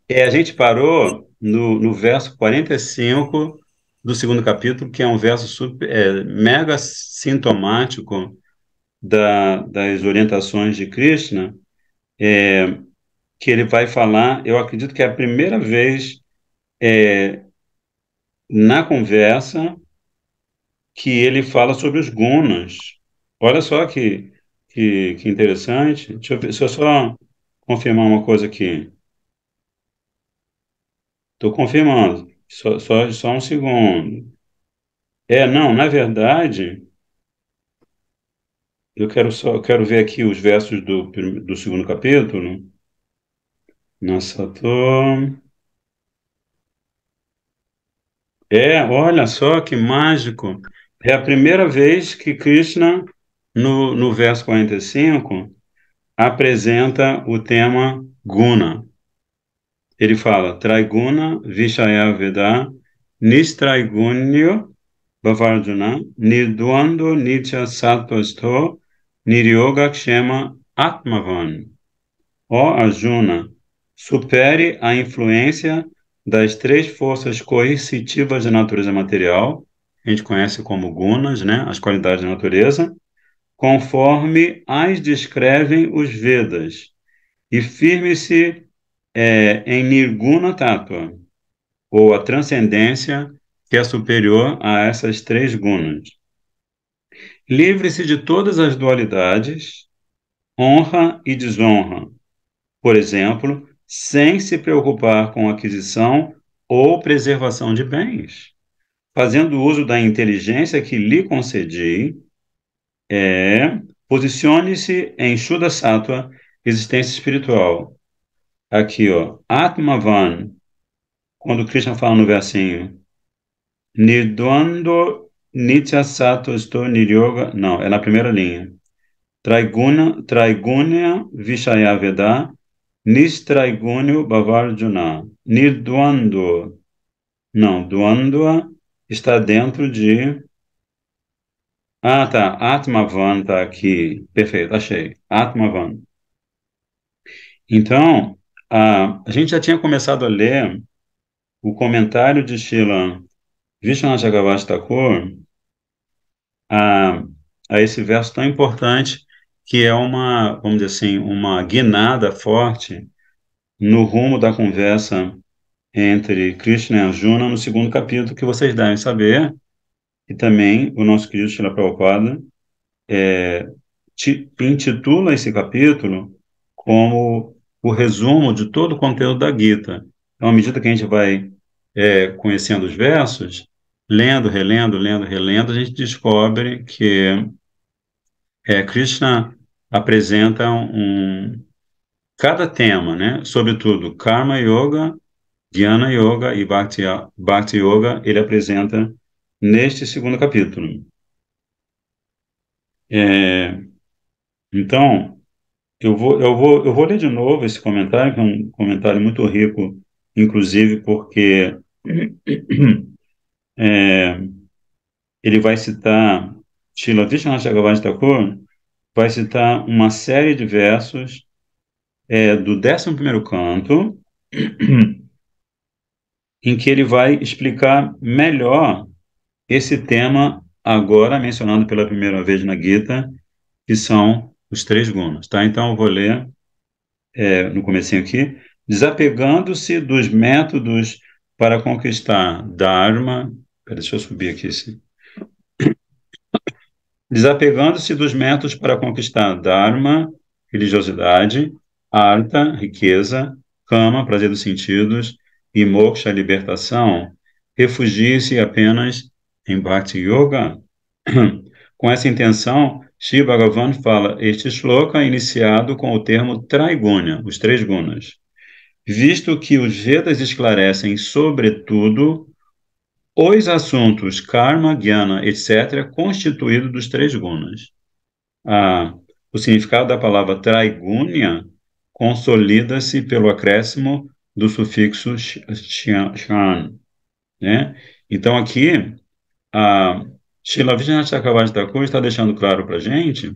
A gente parou no verso 45 do segundo capítulo, que é um verso mega sintomático das orientações de Krishna, que ele vai falar, eu acredito que é a primeira vez na conversa que ele fala sobre os gunas. Olha só que interessante. Deixa eu só confirmar uma coisa aqui. Estou confirmando. Só um segundo. Não, na verdade, eu quero ver aqui os versos do segundo capítulo. Nossa, tô... olha só que mágico. É a primeira vez que Krishna, no verso 45, apresenta o tema guna. Ele fala, Traiguna Vishaya Veda Nistraigunyo Bhavarjuna Nidwando Nitya Sattvasto Niryoga Kshema Atmavan. Ó Arjuna, supere a influência das três forças coercitivas da natureza material, a gente conhece como gunas, né, as qualidades da natureza, conforme as descrevem os Vedas, e firme-se em Nirguna Tattva, ou a transcendência que é superior a essas três gunas. Livre-se de todas as dualidades, honra e desonra, por exemplo, sem se preocupar com aquisição ou preservação de bens, fazendo uso da inteligência que lhe concedi, posicione-se em Shuddha Sattva, existência espiritual. Aqui, ó, Atmavan, quando Krishna fala no versinho, Nidwando Nitya Sattva Sto Niryoga, não, é na primeira linha. Traigunya Vishaya Veda Nistraigunyo Bhavarjuna. Nidwando. Não, Dwandwa está dentro de. Ah, tá. Atmavan está aqui. Perfeito, achei. Atmavan. Então, a gente já tinha começado a ler o comentário de Srila Vishwanath Chakravarti Thakur a, a esse verso tão importante, que é uma, vamos dizer assim, uma guinada forte no rumo da conversa entre Krishna e Arjuna no segundo capítulo, que vocês devem saber, e também o nosso querido Srila Prabhupada intitula esse capítulo como o resumo de todo o conteúdo da Gita. Então, à medida que a gente vai conhecendo os versos, lendo, relendo, a gente descobre que Krishna apresenta cada tema, né? Sobretudo Karma Yoga, Jnana Yoga e Bhakti Yoga, ele apresenta neste segundo capítulo. É, então, eu vou ler de novo esse comentário, que é um comentário muito rico, inclusive porque é, ele vai citar, Srila Vishwanath Chakravarti Thakur vai citar uma série de versos do 11º canto, em que ele vai explicar melhor esse tema agora mencionado pela primeira vez na Gita, que são os três gunas, tá? Então eu vou ler no comecinho aqui, desapegando-se dos métodos para conquistar Dharma, deixa eu subir aqui, desapegando-se dos métodos para conquistar Dharma, religiosidade, Artha, riqueza, Kama, prazer dos sentidos, e Moksha, libertação, refugie-se apenas em Bhakti Yoga. Com essa intenção, Sri Bhagavan fala este shloka iniciado com o termo Traigunya, os três gunas. Visto que os Vedas esclarecem, sobretudo, os assuntos karma, jnana, etc., constituídos dos três gunas. O significado da palavra traigunya consolida-se pelo acréscimo do sufixo shan, né? Então, aqui, a Srila Vishwanath Chakravarti Thakur está deixando claro para a gente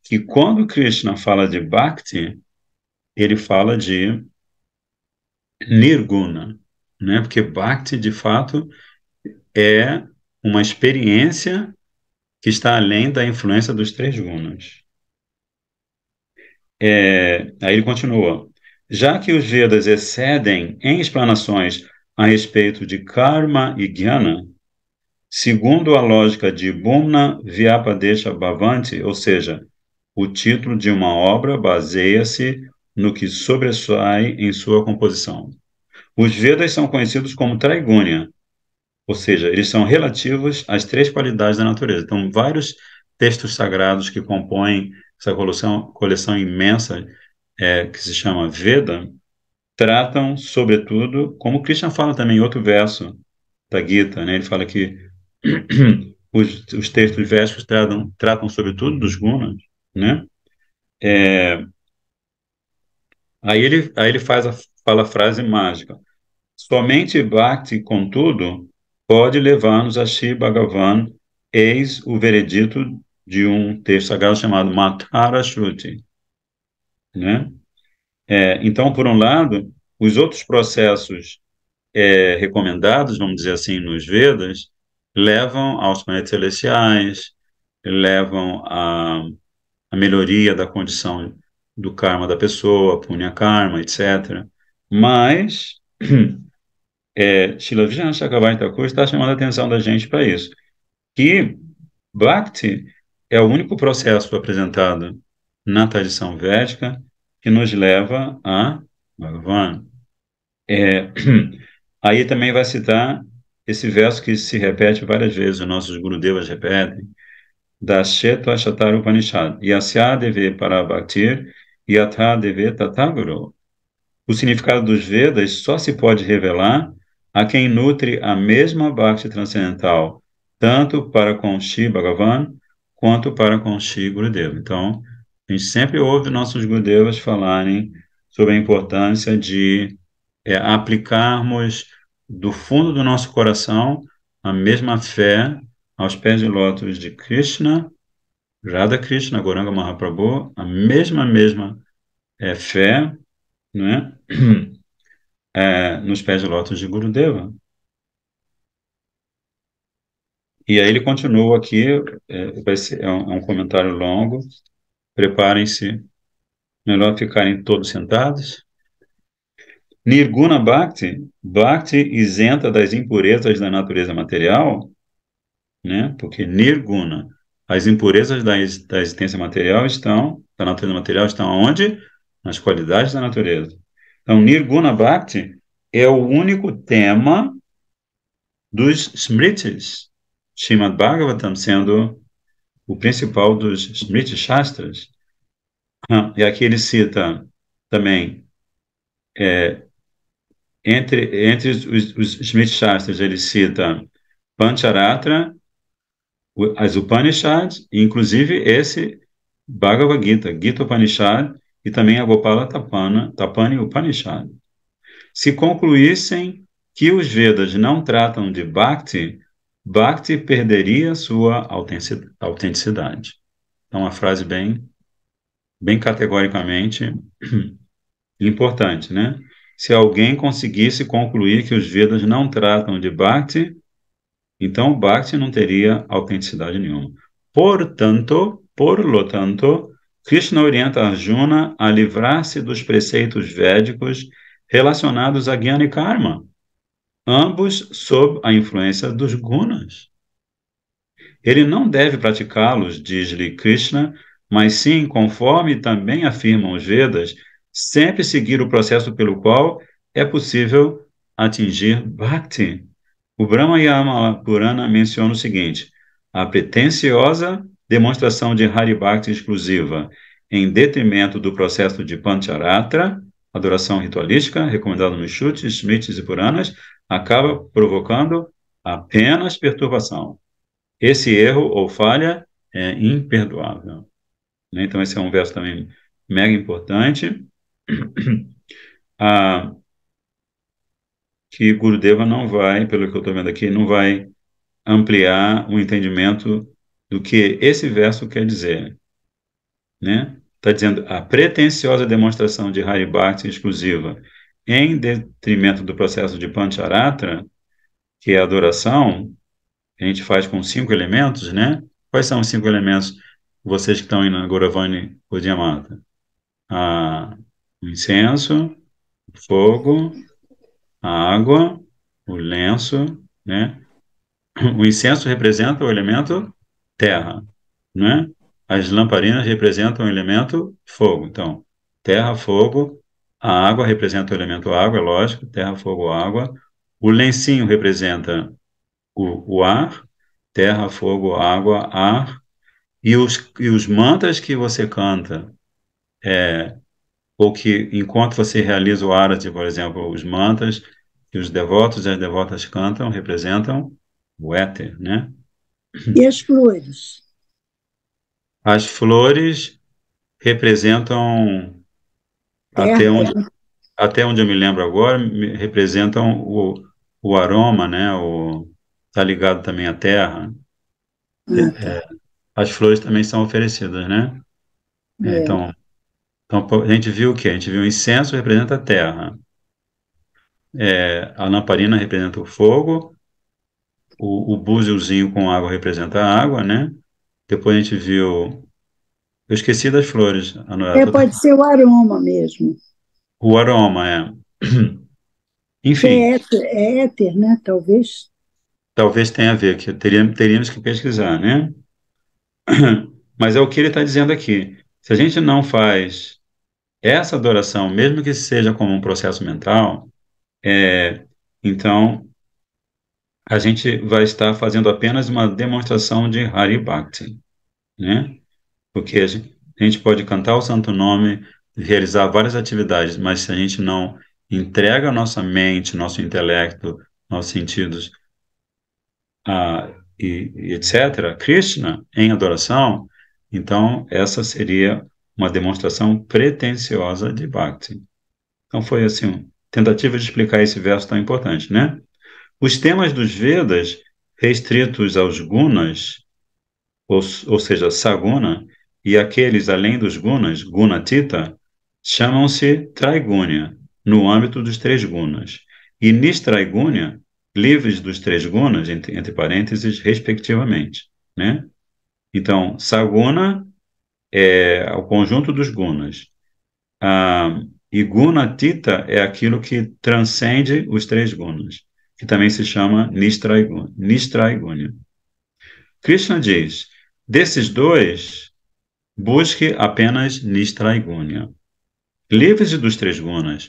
que quando Krishna fala de Bhakti, ele fala de nirguna, né? Porque Bhakti, de fato, é uma experiência que está além da influência dos três gunas. Aí ele continua. Já que os Vedas excedem em explanações a respeito de karma e jnana, segundo a lógica de Bhumna Vyapadesha Bhavanti, ou seja, o título de uma obra baseia-se no que sobressai em sua composição. Os Vedas são conhecidos como Traigunya, ou seja, eles são relativos às três qualidades da natureza. Então, vários textos sagrados que compõem essa coleção imensa que se chama Veda tratam, sobretudo, como Krishna fala também em outro verso da Gita, né? Ele fala que os textos védicos tratam sobretudo dos gunas, né? É, aí ele fala a frase mágica. Somente Bhakti, contudo, pode levar-nos a Shri Bhagavan, eis o veredito de um texto sagrado chamado Matara Shruti, né? Então, por um lado, os outros processos recomendados, vamos dizer assim, nos Vedas, levam aos planetas celestiais, levam à melhoria da condição do karma da pessoa, punya karma, etc. Mas Srila Vijnana Chakravarti Thakur está chamando a atenção da gente para isso, que Bhakti é o único processo apresentado na tradição védica que nos leva a Bhagavan. É, aí também vai citar esse verso que se repete várias vezes, os nossos Gurudevas repetem, da Sheta Shatar Upanishad, Yasya deve para bhaktir, Yatha deve tataguru. O significado dos Vedas só se pode revelar a quem nutre a mesma bhakti transcendental, tanto para com Shri Bhagavan, quanto para com Shri Gurudeva. Então, a gente sempre ouve nossos Gurudevas falarem sobre a importância de aplicarmos do fundo do nosso coração a mesma fé aos pés de lótus de Krishna, Radha Krishna, Gauranga Mahaprabhu, a mesma fé, né? Nos pés de lótus de Gurudeva. E aí ele continua aqui, é um comentário longo, preparem-se, melhor ficarem todos sentados. Nirguna Bhakti, Bhakti isenta das impurezas da natureza material, né? Porque Nirguna, as impurezas da existência material da natureza material estão onde? Nas qualidades da natureza. Então, Nirguna Bhakti é o único tema dos Smritis, Srimad Bhagavatam sendo o principal dos Smriti Shastras. E aqui ele cita também, entre os Smriti Shastras, ele cita Pancharatra, as Upanishads, inclusive esse Bhagavad Gita, Gita Upanishad, e também a Gopala Tapani Upanishad. Se concluíssem que os Vedas não tratam de Bhakti, Bhakti perderia sua autenticidade. Então, uma frase bem categoricamente importante, né? Se alguém conseguisse concluir que os Vedas não tratam de Bhakti, então o Bhakti não teria autenticidade nenhuma. Por lo tanto, Krishna orienta Arjuna a livrar-se dos preceitos védicos relacionados a Jnana e Karma, ambos sob a influência dos gunas. Ele não deve praticá-los, diz-lhe Krishna, mas sim, conforme também afirmam os Vedas, sempre seguir o processo pelo qual é possível atingir Bhakti. O Brahma Yamala Purana menciona o seguinte: a pretensiosa demonstração de Hari Bhakti exclusiva em detrimento do processo de Pancharatra, adoração ritualística, recomendado nos Shrutis, Smritis e Puranas, acaba provocando apenas perturbação. Esse erro ou falha é imperdoável. Então, esse é um verso também mega importante, que Gurudeva não vai, pelo que eu estou vendo aqui, não vai ampliar o entendimento do que esse verso quer dizer, né? Está dizendo a pretensiosa demonstração de Hari Bhakti exclusiva em detrimento do processo de Pancharatra, que é a adoração, que a gente faz com 5 elementos, né? Quais são os 5 elementos? Vocês que estão aí na Gauravani Pudhyamata? O incenso, o fogo, a água, o lenço, né? O incenso representa o elemento terra, né? As lamparinas representam o elemento fogo. Então, terra, fogo, a água representa o elemento água, é lógico, terra, fogo, água. O lencinho representa o ar, terra, fogo, água, ar. E os mantras que você canta, ou que enquanto você realiza o arati, por exemplo, os mantras que os devotos e as devotas cantam representam o éter, né? E as flores? As flores representam, até Terra? onde, até onde eu me lembro agora, representam o aroma, né? Tá ligado também à terra. Ah, tá. As flores também são oferecidas, né? É. Então, a gente viu o quê? A gente viu o incenso representa a terra, a lamparina representa o fogo, o búziozinho com água representa a água, né? Depois a gente viu. Eu esqueci das flores, Anuara. Pode ser o aroma mesmo, O aroma, é. que Enfim, é éter, né? Talvez. talvez tenha a ver, que teríamos que pesquisar, né? Mas é o que ele está dizendo aqui. Se a gente não faz essa adoração, mesmo que seja como um processo mental, então a gente vai estar fazendo apenas uma demonstração de Hari Bhakti, né? Porque a gente pode cantar o Santo Nome, realizar várias atividades, mas se a gente não entrega a nossa mente, nosso intelecto, nossos sentidos, e etc., Krishna em adoração, então essa seria uma demonstração pretensiosa de Bhakti. Então foi assim, uma tentativa de explicar esse verso tão importante, né? Os temas dos Vedas restritos aos gunas, ou seja, saguna, e aqueles além dos gunas, gunatita, chamam-se traigunya, no âmbito dos 3 gunas, e nistraigunya, livres dos 3 gunas, entre parênteses, respectivamente, né? Então, saguna é o conjunto dos gunas, e gunatita é aquilo que transcende os 3 gunas, que também se chama nistraigunya. Krishna diz, desses dois, busque apenas Nistraigunya. Livre-se dos 3 gunas,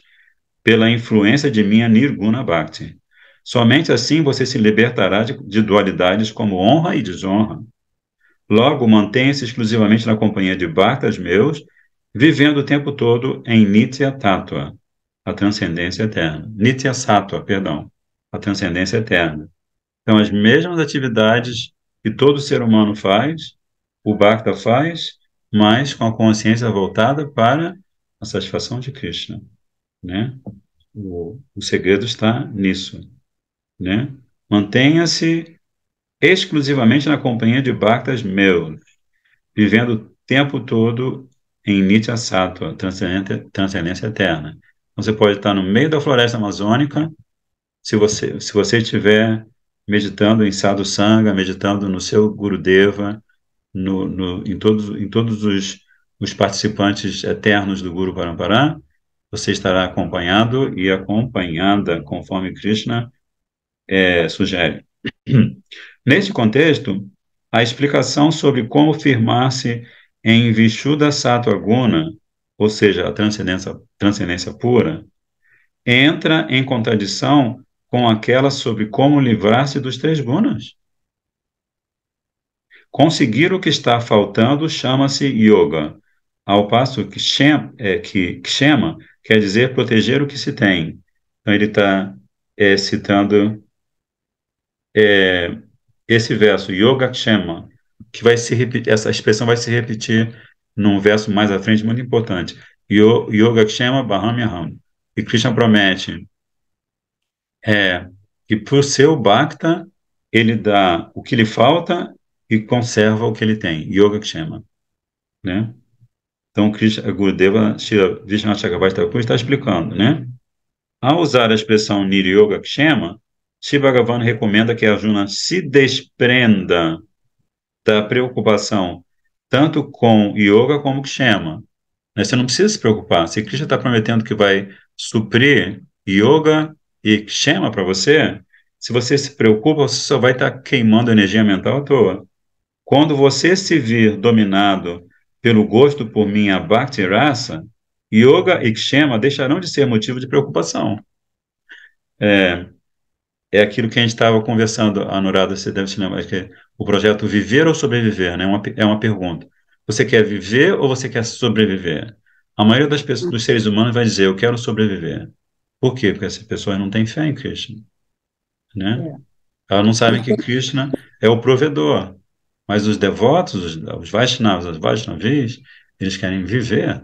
pela influência de minha Nirguna Bhakti. Somente assim você se libertará de dualidades como honra e desonra. Logo, mantenha-se exclusivamente na companhia de Bhaktas meus, vivendo o tempo todo em Nitya Tattva, a transcendência eterna. Nitya Sattva, perdão, a transcendência eterna. Então, as mesmas atividades que todo ser humano faz, o Bhakta faz, mas com a consciência voltada para a satisfação de Krishna, né? O segredo está nisso, né? Mantenha-se exclusivamente na companhia de Bhaktas meus, vivendo o tempo todo em Nitya Sattva, transcendência eterna. Então, você pode estar no meio da floresta amazônica, se você estiver meditando em Sadhu Sangha, meditando no seu Gurudeva, em todos os participantes eternos do Guru Parampara, você estará acompanhado e acompanhada, conforme Krishna sugere. Neste contexto, a explicação sobre como firmar-se em Vishuddha Sattva Guna, ou seja, a transcendência pura, entra em contradição com aquela sobre como livrar-se dos 3 gunas. Conseguir o que está faltando chama-se yoga, ao passo que kshema quer dizer proteger o que se tem. Então, ele está citando é, esse verso, Yoga Kshema, que vai se repetir, essa expressão vai se repetir num verso mais à frente, muito importante. Yoga Kshema Bahamyaham. E Krishna promete que por ser o Bhakta, ele dá o que lhe falta e conserva o que ele tem. Yoga Kshema, né? Então, Krishna, Gurudeva Shri Vishwanath Chakravarti Thakur está explicando, né? Ao usar a expressão Niryoga Kshema, Shiva Bhagavan recomenda que Arjuna se desprenda da preocupação tanto com yoga como Kshema. Você não precisa se preocupar. Se Krishna está prometendo que vai suprir yoga e Kshema para você, se você se preocupa, você só vai estar queimando energia mental à toa. Quando você se vir dominado pelo gosto por minha Bhakti Rasa, yoga e Kshema deixarão de ser motivo de preocupação. É aquilo que a gente estava conversando, Anuradha, você deve se lembrar, que o projeto Viver ou Sobreviver, né? É uma pergunta. Você quer viver ou você quer sobreviver? A maioria das pessoas, dos seres humanos vai dizer, eu quero sobreviver. Por quê? Porque essas pessoas não têm fé em Krishna, né? É. Elas não sabem que Krishna é o provedor. Mas os devotos, os Vaishnavas, as Vaishnavis, eles querem viver,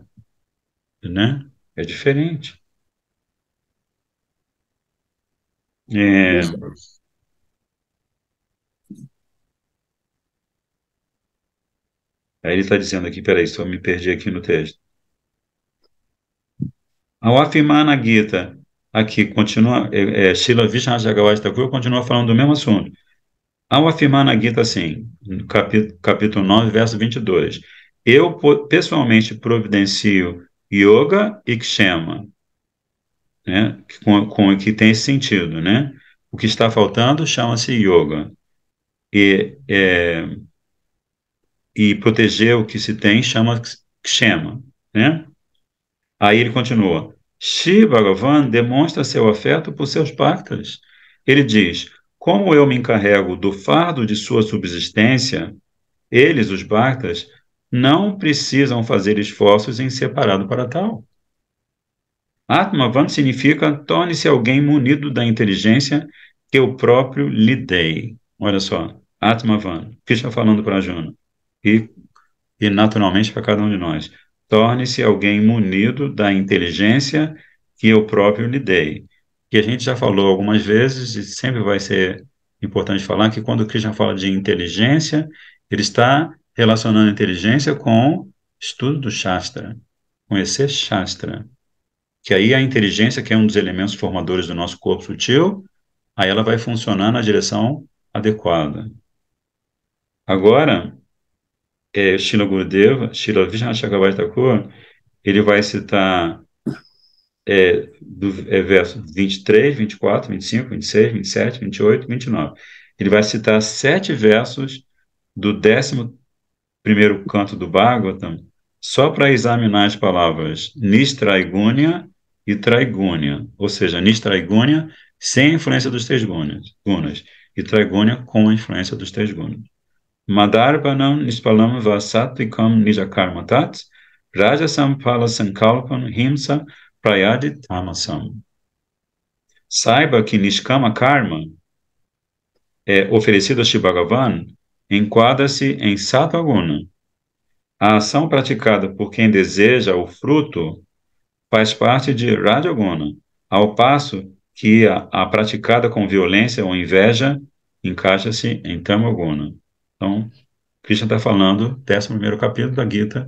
né? É diferente. É, Deixa- aí ele está dizendo aqui, peraí, só me perdi aqui no texto. Ao afirmar na Gita, aqui continua, Srila Vishnu Bhagavad Thakur continua falando do mesmo assunto. Ao afirmar na Gita assim, no capítulo 9, verso 22, eu pessoalmente providencio yoga e kshema, né, que tem esse sentido, né? O que está faltando chama-se yoga. E proteger o que se tem chama kshema, né? Aí ele continua. Shri Bhagavan demonstra seu afeto por seus bhaktas. Ele diz: como eu me encarrego do fardo de sua subsistência, eles, os bhaktas, não precisam fazer esforços em separado para tal. Atmavan significa torne-se alguém munido da inteligência que eu próprio lhe dei. Olha só, Atmavan, o que está falando para Arjuna? E e naturalmente para cada um de nós. Torne-se alguém munido da inteligência que eu próprio lhe dei. Que a gente já falou algumas vezes e sempre vai ser importante falar que quando o Krishna fala de inteligência, ele está relacionando a inteligência com estudo do Shastra, conhecer Shastra. Que aí a inteligência, que é um dos elementos formadores do nosso corpo sutil, aí ela vai funcionar na direção adequada. Agora, Srila Gurudeva, Srila Vishnu Chakravarti Thakur, ele vai citar verso 23, 24, 25, 26, 27, 28, 29. Ele vai citar 7 versos do 11º canto do Bhagavatam, só para examinar as palavras Nistraigunya e Traigunya, ou seja, Nistraigunya sem a influência dos 3 gunas, e Traigunya com a influência dos 3 gunas. Madharvanam nispalam vasatvicam nijakarmatat, rajasam pala sankalpam himsa prayadi tamasam. Saiba que Nishkama Karma, oferecido a Shri Bhagavan, enquadra-se em Sattva-guna. A ação praticada por quem deseja o fruto faz parte de Rajaguna, ao passo que a praticada com violência ou inveja encaixa-se em Tamaguna. Então, Krishna está falando, 11º capítulo da Gita,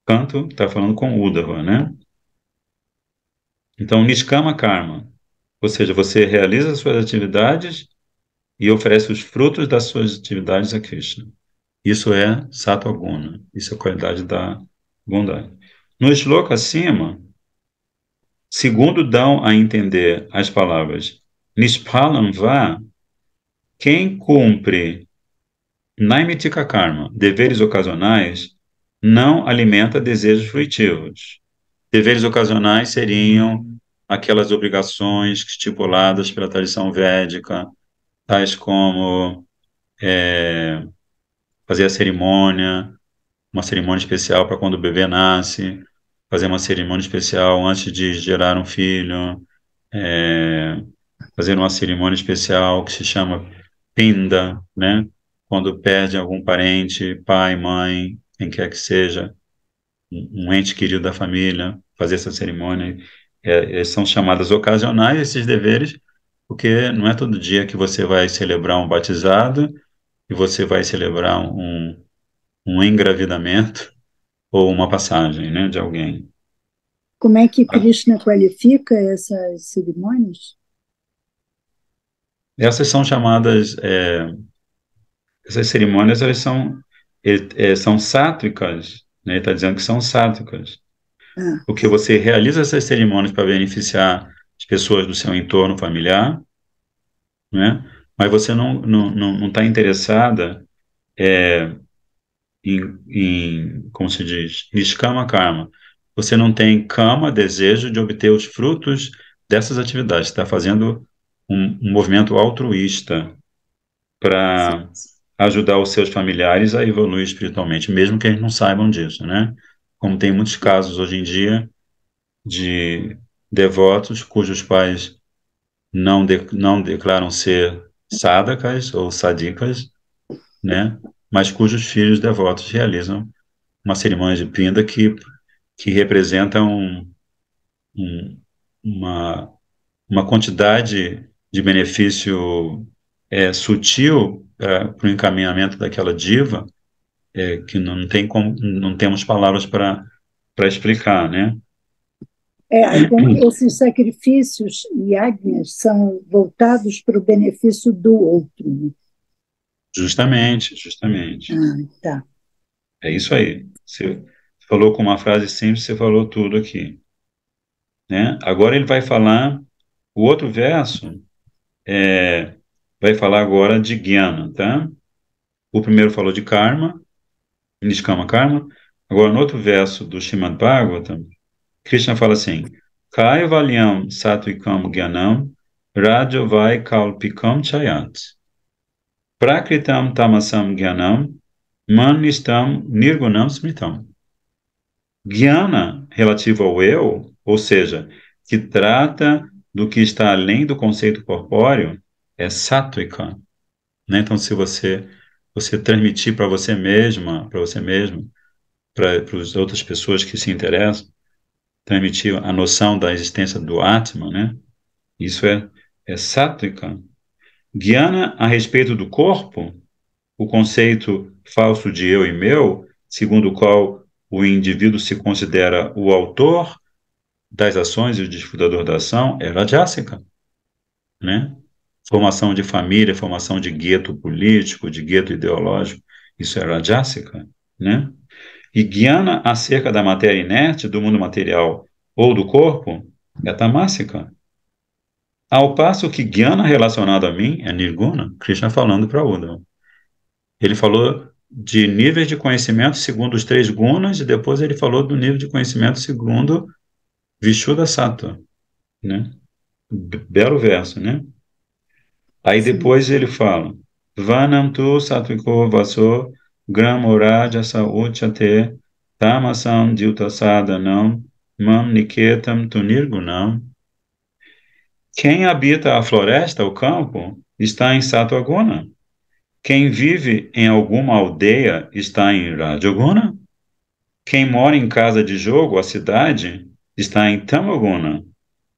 canto, está falando com Uddhava, né? Então, Niskama Karma, ou seja, você realiza as suas atividades e oferece os frutos das suas atividades a Krishna. Isso é Sattva Guna, isso é a qualidade da bondade. No shloka acima, segundo dão a entender as palavras Nishpalam Va, quem cumpre Naimitika Karma, deveres ocasionais, não alimenta desejos fruitivos. Deveres ocasionais seriam aquelas obrigações estipuladas pela tradição védica, tais como fazer a cerimônia, uma cerimônia especial para quando o bebê nasce, fazer uma cerimônia especial antes de gerar um filho, é, fazer uma cerimônia especial que se chama Pinda, né? Quando perde algum parente, pai, mãe, quem quer que seja, um ente querido da família, fazer essa cerimônia. São chamadas ocasionais esses deveres, porque não é todo dia que você vai celebrar um batizado e você vai celebrar um engravidamento ou uma passagem, né, de alguém. Como é que Krishna qualifica essas cerimônias? Essas são chamadas, essas cerimônias, elas são sátvicas, né? Ele está dizendo que são sátvicas, Ah, porque você realiza essas cerimônias para beneficiar as pessoas do seu entorno familiar, né? Mas você não está interessada como se diz, niskama karma. Você não tem kama, desejo de obter os frutos dessas atividades. Você está fazendo um movimento altruísta sim. para ajudar os seus familiares a evoluir espiritualmente, mesmo que eles não saibam disso, né? Como tem muitos casos hoje em dia de devotos cujos pais não declaram ser sádakas ou sadhikas, né? Mas cujos filhos devotos realizam uma cerimônia de pinda que representa um, uma, uma quantidade de benefício sutil para o encaminhamento daquela diva, que não temos palavras para explicar, né? Então, esses sacrifícios e ágnias são voltados para o benefício do outro, né? Justamente, justamente. Ah, tá. É isso aí. Você falou com uma frase simples, você falou tudo aqui, né? Agora ele vai falar, o outro verso vai falar agora de Jnana, tá? O primeiro falou de karma, Niskama Karma. Agora, no outro verso do Srimad Bhagavatam, Krishna fala assim: Kaivalyam Satvikam Gyanam Rajavai Kalpikam Chayat Prakritam Tamasam Gyanam Manistam Nirgunam Smritam. Gyana, relativo ao eu, ou seja, que trata do que está além do conceito corpóreo, é Satvika, né? Então, se você transmitir para você mesma, para você mesmo, para as outras pessoas que se interessam, transmitir a noção da existência do Atma, né? Isso é sátrica. Guiana a respeito do corpo, o conceito falso de eu e meu, segundo o qual o indivíduo se considera o autor das ações e o desfrutador da ação, é rajásica, né? Formação de família, formação de gueto político, de gueto ideológico, isso é rajásica, né? E guiana acerca da matéria inerte, do mundo material ou do corpo, é tamássica. Ao passo que guiana relacionado a mim é nirguna, Krishna falando para Uddhava. Ele falou de níveis de conhecimento segundo os três gunas, e depois ele falou do nível de conhecimento segundo Vishuddha Sattva, né? Belo verso, né? Aí Sim. depois ele fala, Vanam tu satviko vaso gramorajasa uchate tamasam dyutasadanam mam niketam tu nirgunam. Quem habita a floresta, o campo, está em Satvaguna. Quem vive em alguma aldeia está em Rajoguna. Quem mora em casa de jogo, a cidade, está em Tamaguna.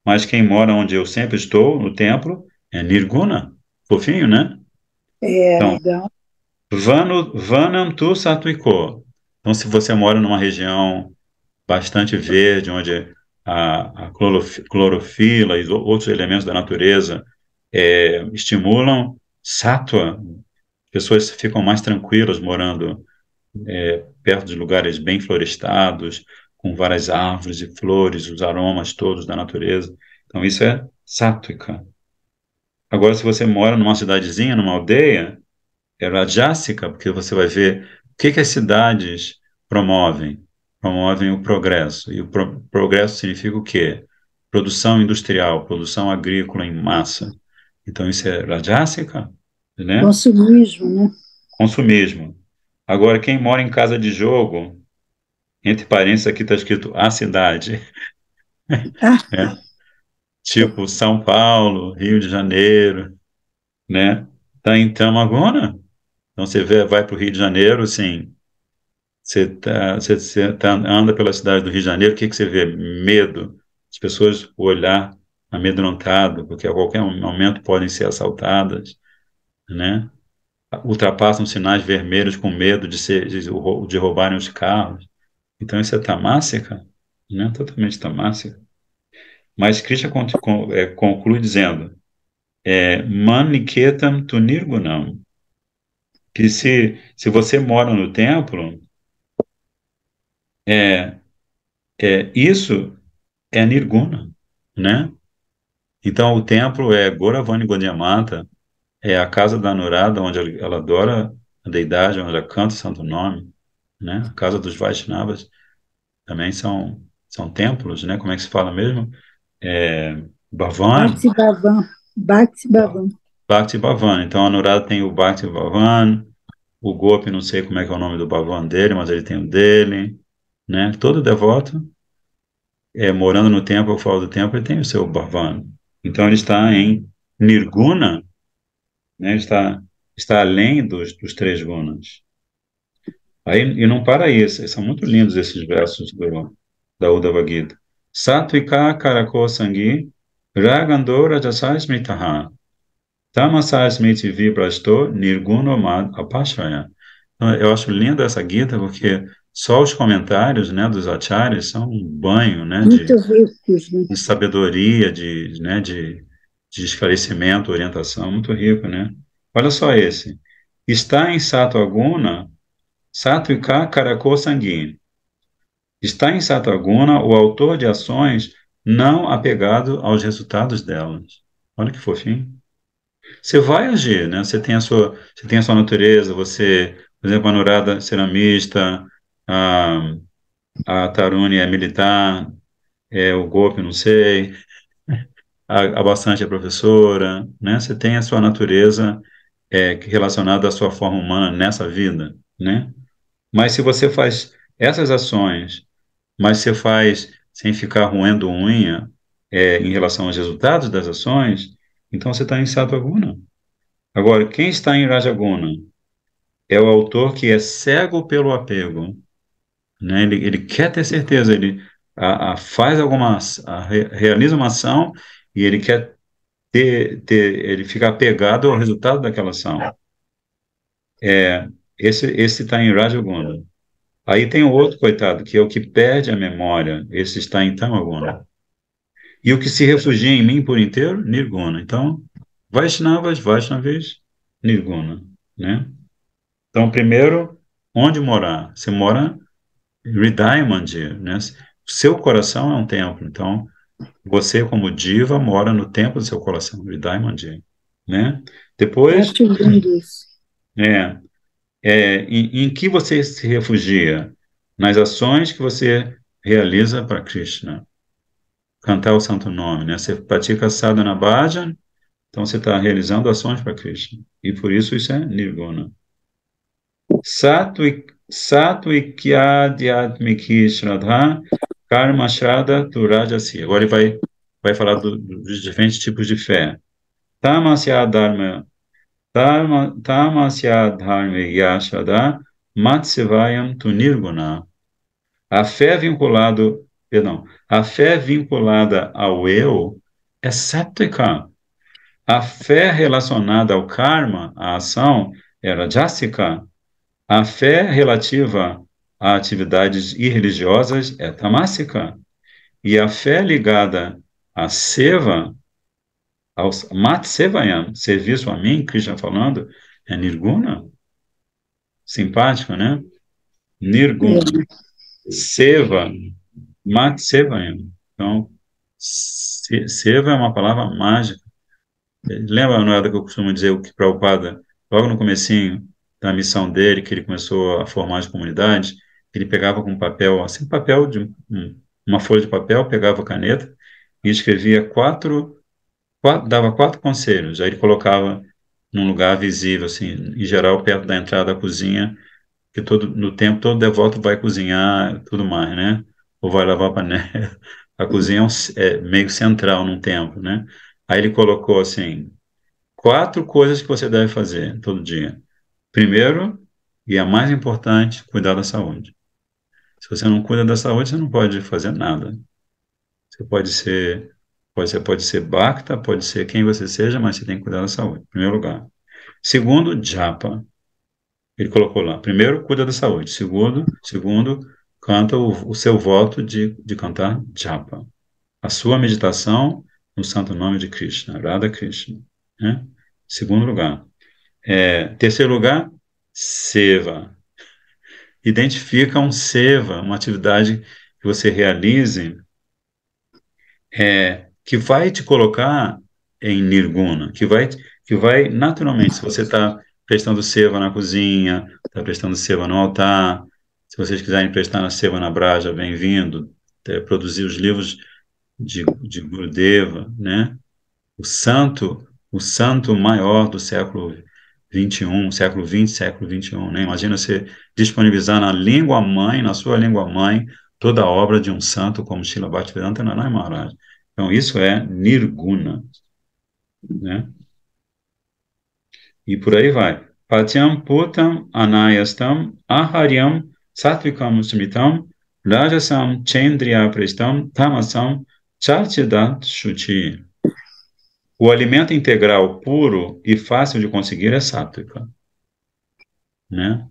Mas quem mora onde eu sempre estou, no templo, é Nirguna. Fofinho, né? É Então, legal. Vanam tu Satviko. Então, se você mora numa região bastante verde, onde a clorofila e outros elementos da natureza estimulam sattva, pessoas ficam mais tranquilas morando perto de lugares bem florestados, com várias árvores e flores, os aromas todos da natureza. Então, isso é sáttvica. Agora, se você mora numa cidadezinha, numa aldeia, é rajásica, porque você vai ver o que as cidades promovem. Promovem o progresso. E o progresso significa o quê? Produção industrial, produção agrícola em massa. Então, isso é rajásica, né? Consumismo, né? Consumismo. Agora, quem mora em casa de jogo, entre parênteses, aqui está escrito a cidade, Ah, né? Tipo São Paulo, Rio de Janeiro, né? Tá em Tamagona. Então, vai para o Rio de Janeiro, assim, anda pela cidade do Rio de Janeiro, o que você vê? Medo. As pessoas, o olhar amedrontado, porque a qualquer momento podem ser assaltadas, né? Ultrapassam sinais vermelhos com medo de roubarem os carros. Então, isso é tamássica, não é totalmente tamásica. Mas Krishna conclui dizendo, man niketam tu nirgunam, que se você mora no templo, é, isso é nirguna, né? Então o templo é Goravani Gaudiamata, é a casa da Anurada, onde ela adora a deidade, onde ela canta o santo nome, né? A casa dos Vaishnavas também são templos, né? Como é que se fala mesmo? Bhavan, Bhakti Bhavan, Bhakti Bhavan. Bhakti Bhavan. Então a Anurada tem o Bhakti Bhavan, o Gopi, não sei como é que é o nome do Bhavan dele, mas ele tem o dele, né? Todo devoto, morando no templo ou fora do templo, ele tem o seu Bhavan. Então ele está em Nirguna, né? Ele está além dos três gunas. Aí, e não para isso, são muito lindos esses versos da Uddhava Gita. Satvika karako sangi ragando rajasa smitaha tamasa smiti vibrasto nirguno mad apashraya. Então, eu acho linda essa Gita porque só os comentários, né, dos acharyas são um banho, né, Muito ricos, né? de sabedoria, né, de esclarecimento, orientação, muito rico, né? Olha só esse. Está em Satvaguna Satvika Karako Sanguíneo. Está em Satvaguna o autor de ações não apegado aos resultados delas. Olha que fofinho. Você vai agir, né? Você tem a sua natureza, você, por exemplo, a Anurada ceramista, a, a Taruni é militar, o Gopi, não sei, a Bastante é professora, né? Você tem a sua natureza relacionada à sua forma humana nessa vida, né? Mas se você faz essas ações, mas você faz sem ficar roendo unha, em relação aos resultados das ações, então você está em Satvaguna. Agora, quem está em Rajaguna é o autor que é cego pelo apego, né? Ele quer ter certeza, ele faz realiza uma ação e ele quer ele fica apegado ao resultado daquela ação. É, esse está em Rajaguna. Aí tem o outro, coitado, que é o que perde a memória. Esse está em Tamaguna. E o que se refugia em mim por inteiro, Nirguna. Então, Vaishnavas, Vaishnavis, Nirguna, né? Então, primeiro, onde morar? Você mora em Hridaya Mandir, né? Seu coração é um templo. Então, você, como diva, mora no templo do seu coração, Hridaya Mandir, né? Depois, Acho lindo isso. é, em que você se refugia? Nas ações que você realiza para Krishna. Cantar o santo nome, né? Você pratica sadhana bhajan, então você está realizando ações para Krishna. E por isso é nirguna. Satvikyadhyatmiki shraddha karma shraddha tu rajasi. Agora ele vai falar dos diferentes tipos de fé. Tamasya dharma, tamasya dharme yashada matsevayam tu nirguna. A fé vinculado, perdão, a fé vinculada ao eu é sáttvica. A fé relacionada ao karma, à ação, é rajasica. A fé relativa a atividades irreligiosas é tamásica. E a fé ligada à seva, ao matsevayam, serviço a mim, Krishna falando, é nirguna. Simpático, né? Nirguna. É, Seva, matsevayam. Então, seva é uma palavra mágica. Lembra, não é que eu costumo dizer o que Prabhupada, logo no comecinho da missão dele, que ele começou a formar as comunidades, ele pegava com papel, assim, papel de uma folha de papel, pegava a caneta e escrevia dava quatro conselhos. Aí ele colocava num lugar visível, assim, em geral perto da entrada da cozinha, que no tempo todo devoto vai cozinhar, tudo mais, né? Ou vai lavar a panela. A cozinha é meio central num templo, né? Aí ele colocou assim quatro coisas que você deve fazer todo dia. Primeiro, e a mais importante, cuidar da saúde. Se você não cuida da saúde, você não pode fazer nada. Você pode ser bhakta, pode ser quem você seja, mas você tem que cuidar da saúde, em primeiro lugar. Segundo, japa. Ele colocou lá. Primeiro, cuida da saúde. Segundo, canta o seu voto de cantar japa. A sua meditação no santo nome de Krishna, Radha Krishna. Né? Segundo lugar. Terceiro lugar, seva. Identifica um seva, uma atividade que você realize que vai te colocar em nirguna, que vai naturalmente, se você está prestando seva na cozinha, está prestando seva no altar, se vocês quiserem prestar na seva na Braja, bem-vindo, produzir os livros de Gurudeva, né? O santo maior do século XXI, século XX, século XXI, né? Imagina você disponibilizar na língua mãe, na sua língua mãe, toda a obra de um santo como Srila Bhaktivedanta Maharaj. Então, isso é nirguna, né? E por aí vai. Patyam putam anayastam aharyam satvikam smitam rajasam chendriya prestam tamasam charchidat shuchi. O alimento integral puro e fácil de conseguir é sáttvica, né?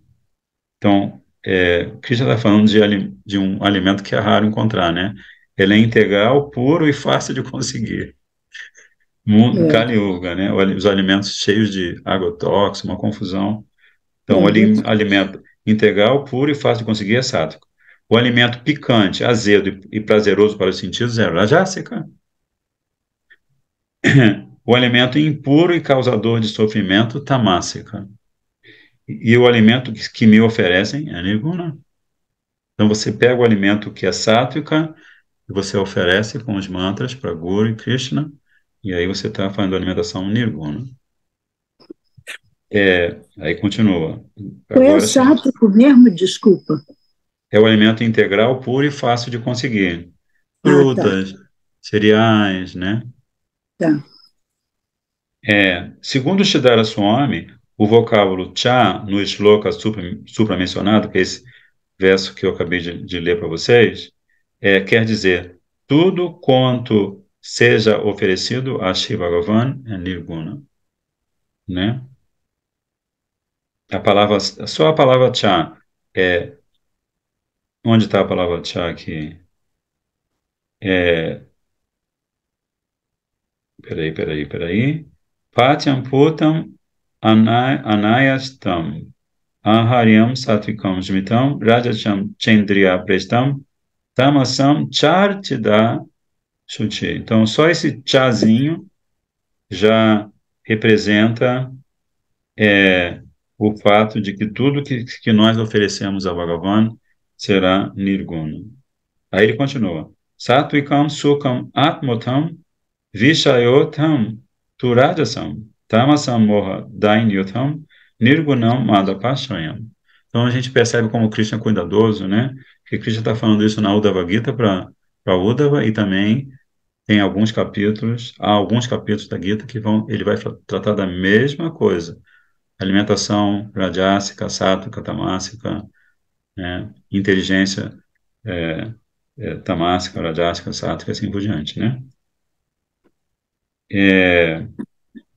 Então, Krishna está falando de um alimento que é raro encontrar, né? Ele é integral, puro e fácil de conseguir. É, Kali Yuga, né? Os alimentos cheios de agrotóxico, uma confusão. Então, o isso alimento integral, puro e fácil de conseguir é sáttvico. O alimento picante, azedo e prazeroso para os sentidos é rajasica. O alimento impuro e causador de sofrimento, tamásica. E o alimento que me oferecem é nirguna. Então você pega o alimento que é sáttvica e você oferece com os mantras para Guru e Krishna, e aí você está fazendo a alimentação nirguna. Aí continua. é Agora sim. sátrico mesmo, desculpa. É o alimento integral, puro e fácil de conseguir. Ah, tá, Frutas, cereais, né? tá. Segundo Siddhara Swami, o vocábulo cha no shloka supra-mencionado, que é esse verso que eu acabei de ler para vocês, quer dizer, tudo quanto seja oferecido a Shiva Bhagavan é nirguna, né? Só a palavra cha, onde está a palavra cha aqui? Peraí. Patyam putam anayastam aharyam satvikam jmitam rajacham chendriya prestam tamasam chartida shuchi. Então, só esse chazinho já representa o fato de que tudo que nós oferecemos a Bhagavan será nirguna. Aí ele continua. Satvikam sukam atmotam vishayotam turajasam tamasam moha dainyotam nirgunam madapashayam. Então a gente percebe como Krishna é cuidadoso, né? Que Krishna está falando isso na Uddhava Gita para Uddhava e também há alguns capítulos da Gita que ele vai tratar da mesma coisa. Alimentação rajásica, sáttvica, tamásica, né? Inteligência tamásica, rajásica, sáttvica, assim por diante, né?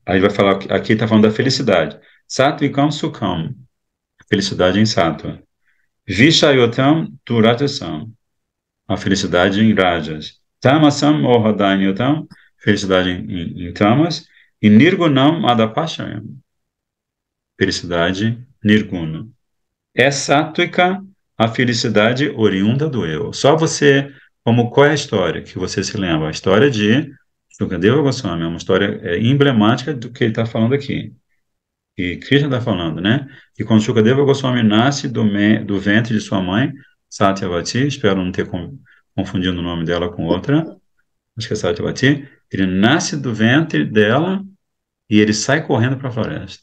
Aí vai falar, aqui está falando da felicidade. Sattvikam sukham, felicidade em sattva. Vishayotam turajasam, a felicidade em rajas. Tamasam mohadanyotam, felicidade em tamas. E nirgunam madapashayam, felicidade nirguna. É sáttvica a felicidade oriunda do eu. Só você, qual é a história que você se lembra? A história de Shukadeva Goswami, é uma história emblemática do que ele está falando aqui. E Krishna está falando, né? Que quando Shukadeva Goswami nasce do ventre de sua mãe, Satyavati, espero não ter confundido o nome dela com outra, acho que é Satyavati, ele nasce do ventre dela e ele sai correndo para a floresta.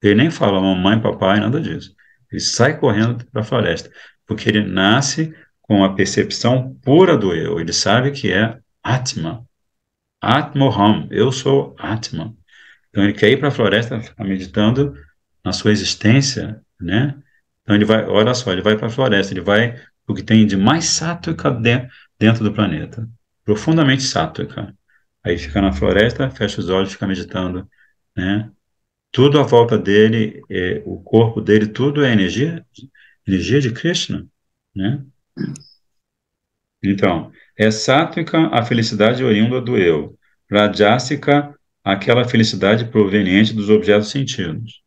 Ele nem fala mamãe, papai, nada disso. Ele sai correndo para a floresta, porque ele nasce com a percepção pura do eu. Ele sabe que é Atma, Atmoham, eu sou Atma. Então ele quer ir para a floresta, ficar meditando na sua existência, né? Então ele vai, olha só, ele vai para a floresta, ele vai o que tem de mais sáttvica dentro do planeta, profundamente sáttvica. Aí fica na floresta, fecha os olhos, fica meditando, né? Tudo à volta dele, o corpo dele, tudo é energia de Krishna, né? Então, é sátrica a felicidade oriunda do eu, rajásica aquela felicidade proveniente dos objetos sentidos,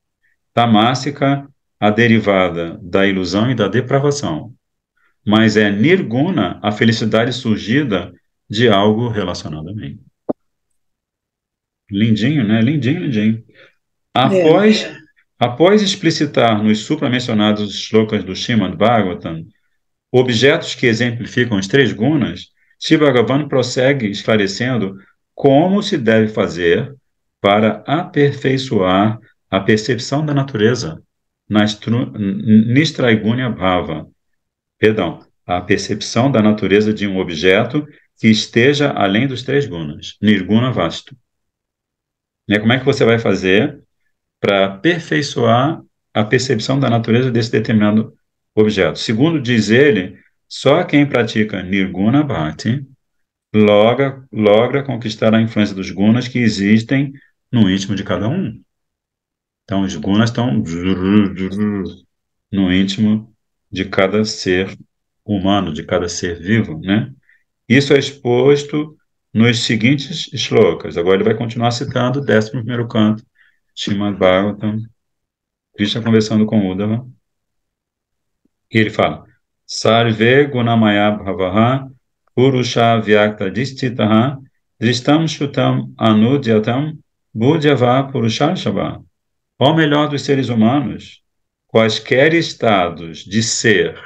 tamásica a derivada da ilusão e da depravação, mas é nirguna a felicidade surgida de algo relacionado a mim. Lindinho, né? Lindinho, lindinho. É, Após, após explicitar nos supramencionados shlokas do Srimad Bhagavatam objetos que exemplificam os três gunas, Shiva Bhagavan prossegue esclarecendo como se deve fazer para aperfeiçoar a percepção da natureza Nistraigunya Bhava, perdão, a percepção da natureza de um objeto que esteja além dos três gunas, Nirguna Vastu. Né, como é que você vai fazer para aperfeiçoar a percepção da natureza desse determinado objeto? Segundo diz ele, só quem pratica Nirguna Bhakti logra conquistar a influência dos gunas que existem no íntimo de cada um. Então, os gunas estão no íntimo de cada ser humano, de cada ser vivo, né? Isso é exposto nos seguintes shlokas. Agora ele vai continuar citando o 11º canto, Srimad Bhagavatam, Krishna conversando com Uddhava, e ele fala, Sarve gunamaya bhavaha purusha vyakta distitaha dristam shutam anudyatam buddhava purushashava. Ó melhor dos seres humanos, quaisquer estados de ser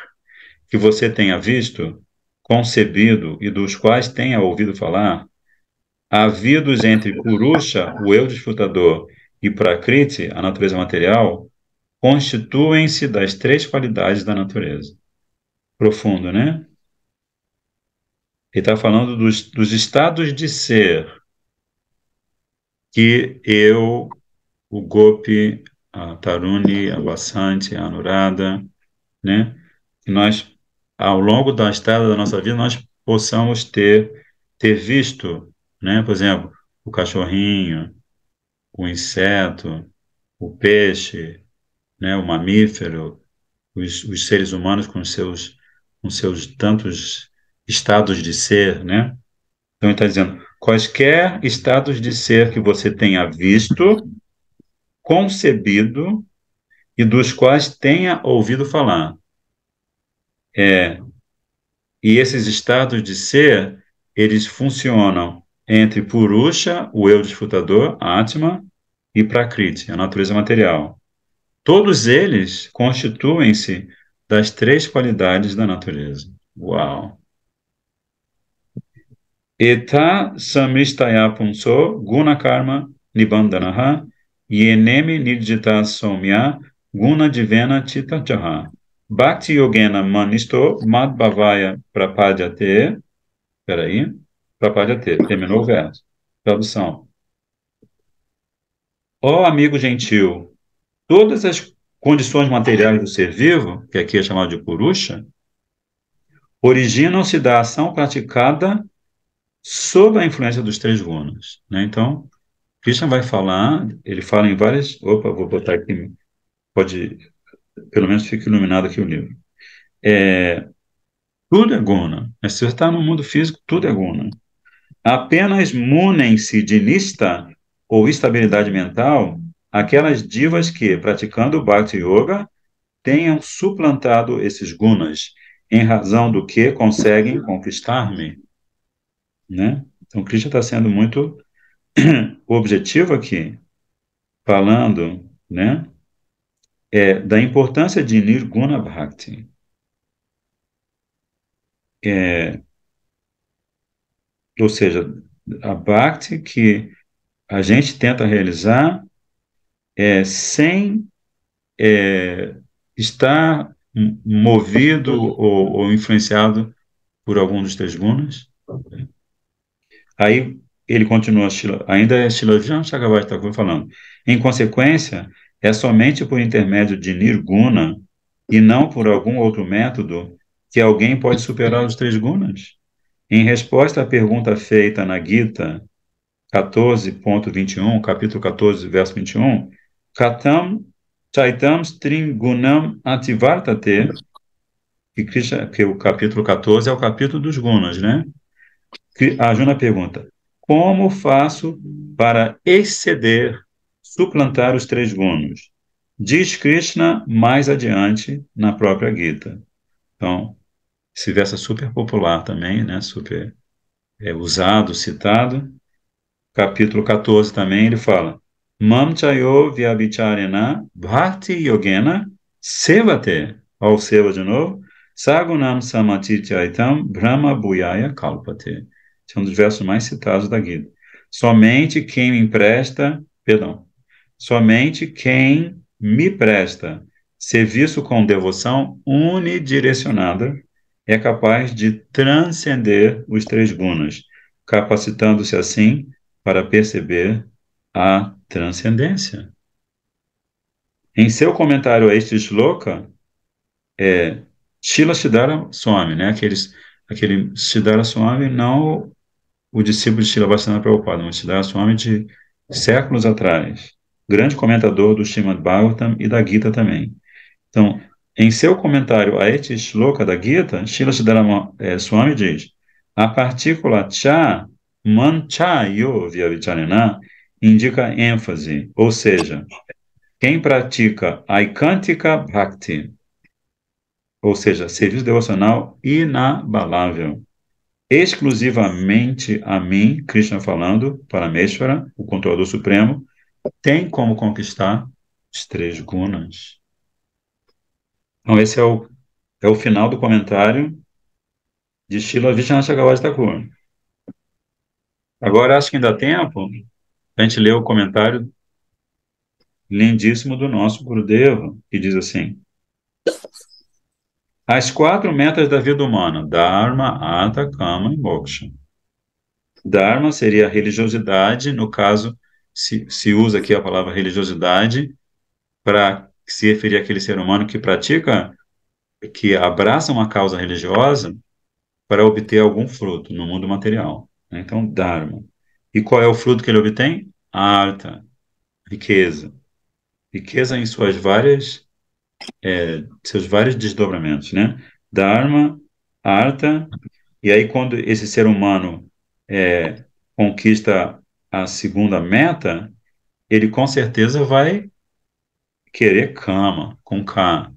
que você tenha visto, concebido e dos quais tenha ouvido falar, havidos entre Purusha, o eu desfrutador, e Prakriti, a natureza material, constituem-se das três qualidades da natureza. Profundo, né? Ele está falando dos estados de ser que eu, o Gopi, a Taruni, a Vasanti, a Anuradha, né? Que nós, ao longo da estrada da nossa vida, nós possamos ter visto, né? Por exemplo, o cachorrinho, o inseto, o peixe, né? O mamífero, os seres humanos com seus tantos estados de ser, né? Então ele está dizendo, quaisquer estados de ser que você tenha visto, concebido e dos quais tenha ouvido falar. E esses estados de ser, eles funcionam entre Purusha, o eu desfrutador, Atma, e Prakriti, a natureza material. Todos eles constituem-se das três qualidades da natureza. Uau! Eta samistaya punso guna karma nibandanaha yenemi nirjita somya guna divena chitachaha bhakti yogena manisto madbhavaya prapadyate. Peraí, prapadyate, terminou o verso. Tradução. Ó amigo gentil, todas as condições materiais do ser vivo, que aqui é chamado de Purusha, originam-se da ação praticada sob a influência dos três gunas, né? Então, Krishna vai falar, ele fala em várias. Opa, vou botar aqui, pode, pelo menos fica iluminado aqui o livro. Tudo é guna. Se você está no mundo físico, tudo é guna. Apenas munem-se de nista ou estabilidade mental aquelas divas que, praticando o Bhakti Yoga, tenham suplantado esses gunas, em razão do que conseguem conquistar-me, né? Então, Krishna está sendo muito objetivo aqui, falando, né, da importância de Nirguna Bhakti. Ou seja, a Bhakti que a gente tenta realizar sem estar movido ou influenciado por algum dos três gunas. Aí ele continua, ainda é Srila Vijnana Chakravarti Thakur falando. Em consequência, é somente por intermédio de Nirguna e não por algum outro método que alguém pode superar os três gunas. Em resposta à pergunta feita na Gita 14.21, capítulo 14, verso 21, Katam Chaitam Stringunam Ativartate, que o capítulo 14 é o capítulo dos gunas, né? A Arjuna pergunta: como faço para exceder, suplantar os três gunas? Diz Krishna mais adiante na própria Gita. Então, esse verso é super popular também, né? Super usado, citado. Capítulo 14 também ele fala: Mam chayo vyabhicharena bhakti yogena sevate. Ao seva de novo. Sagunam samatityaitam brahma bhuyaya kalpate. Esse é um dos versos mais citados da Gita. Somente quem me empresta, perdão, somente quem me presta serviço com devoção unidirecionada é capaz de transcender os três gunas, capacitando-se assim para perceber a transcendência. Em seu comentário a este shloka, Srila Siddhara Swami, né? Aquele Siddhara Swami, não o discípulo de Srila Bhaktivinoda Prabhupada, mas Siddhara Swami de séculos atrás, grande comentador do Srimad Bhagavatam e da Gita também. Então, em seu comentário a este shloka da Gita, Srila Siddhara Swami diz: a partícula cha, man cha yo vyavicharena, indica ênfase, ou seja, quem pratica aikântica bhakti, ou seja, serviço devocional inabalável, exclusivamente a mim, Krishna falando, Parameshvara, o controlador supremo, tem como conquistar os três gunas. Então, esse é o final do comentário de Srila Vishwanath Chakravarti Thakur. Agora, acho que ainda dá tempo a gente ler o comentário lindíssimo do nosso Gurudeva, que diz assim: as quatro metas da vida humana, Dharma, Artha, Kama e Moksha. Dharma seria a religiosidade, no caso, se usa aqui a palavra religiosidade para se referir àquele ser humano que pratica, que abraça uma causa religiosa para obter algum fruto no mundo material. Então, Dharma. E qual é o fruto que ele obtém? Artha, riqueza. Riqueza em seus vários desdobramentos, né? Dharma, Artha, e aí quando esse ser humano conquista a segunda meta, ele com certeza vai querer Kama, com K,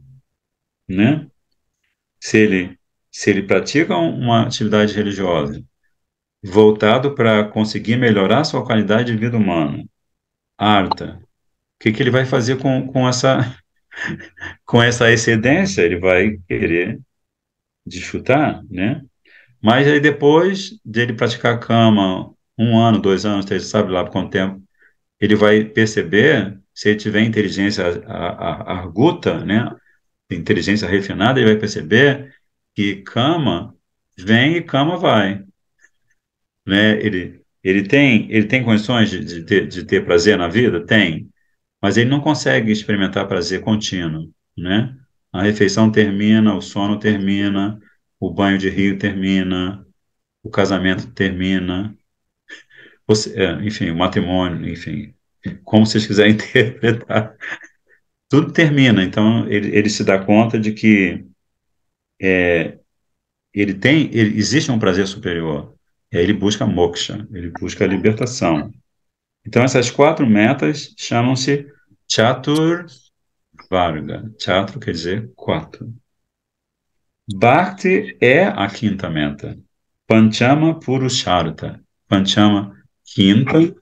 né? Se ele, se ele pratica uma atividade religiosa voltado para conseguir melhorar sua qualidade de vida humana, Artha, o que que ele vai fazer com essa excedência? Ele vai querer desfrutar, né? Mas aí depois de ele praticar cama, 1 ano, 2 anos, três, sabe lá por quanto tempo, ele vai perceber, se ele tiver inteligência arguta, né? Inteligência refinada, ele vai perceber que cama vem e cama vai, né? Ele tem condições de ter prazer na vida? Tem, mas ele não consegue experimentar prazer contínuo, né? A refeição termina, o sono termina, o banho de rio termina, o casamento termina, enfim, o matrimônio, enfim, como vocês quiserem interpretar, tudo termina. Então, ele se dá conta de que existe um prazer superior. E aí ele busca moksha, ele busca a libertação. Então, essas quatro metas chamam-se Chatur Varga. Chatru quer dizer quatro. Bhakti é a quinta meta. Panchama Purushartha. Panchama, quinta.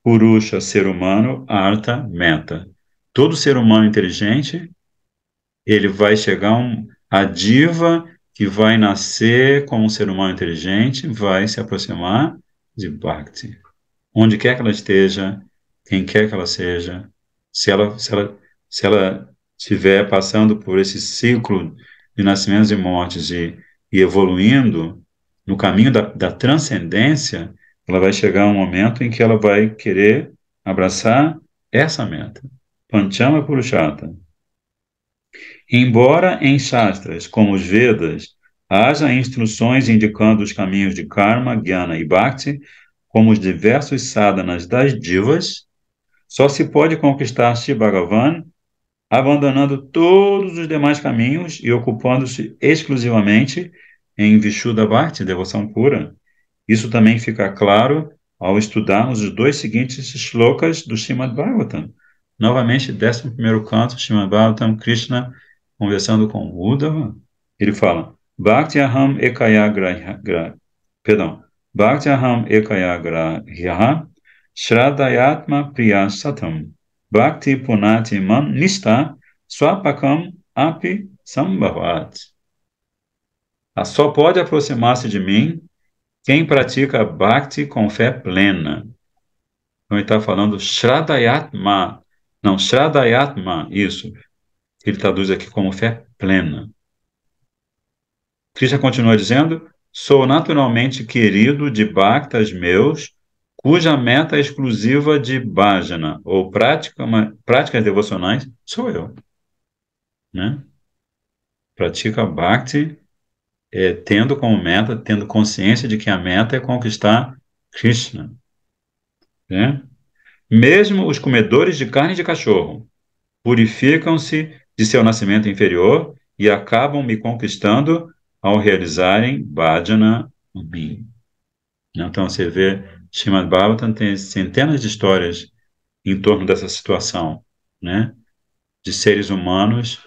Purusha, ser humano. Artha, meta. Todo ser humano inteligente, ele vai chegar a diva que vai nascer como um ser humano inteligente, vai se aproximar de Bhakti. Onde quer que ela esteja, quem quer que ela seja, se ela estiver passando por esse ciclo de nascimentos e mortes e evoluindo no caminho da transcendência, ela vai chegar um momento em que ela vai querer abraçar essa meta. Panchama Purushartha. Embora em Shastras, como os Vedas, haja instruções indicando os caminhos de Karma, Jnana e Bhakti, como os diversos sadhanas das divas, só se pode conquistar Shiv Bhagavan abandonando todos os demais caminhos e ocupando-se exclusivamente em Vishuddha Bhakti, devoção pura. Isso também fica claro ao estudarmos os dois seguintes shlokas do Srimad Bhagavatam. Novamente, 11º canto, Srimad Bhagavatam, Krishna conversando com Uddhava. Ele fala, Bhakti aham ekaya perdão, Bhakti aham ekaya grahyaha shradayatma priya satam Bhakti punati mam nista swapakam api sambhavat. Só pode aproximar-se de mim quem pratica Bhakti com fé plena. Então ele está falando Shradayatma. Não, Shradayatma, isso. Ele traduz aqui como fé plena. Krishna continua dizendo, sou naturalmente querido de Bhaktas meus, cuja meta exclusiva de bhajana, ou práticas devocionais, sou eu. Né? Pratica Bhakti, tendo como meta, tendo consciência de que a meta é conquistar Krishna. Né? Mesmo os comedores de carne de cachorro purificam-se de seu nascimento inferior e acabam me conquistando ao realizarem bhajana mim. Então você vê, Srimad Bhagavatam tem centenas de histórias em torno dessa situação, né? De seres humanos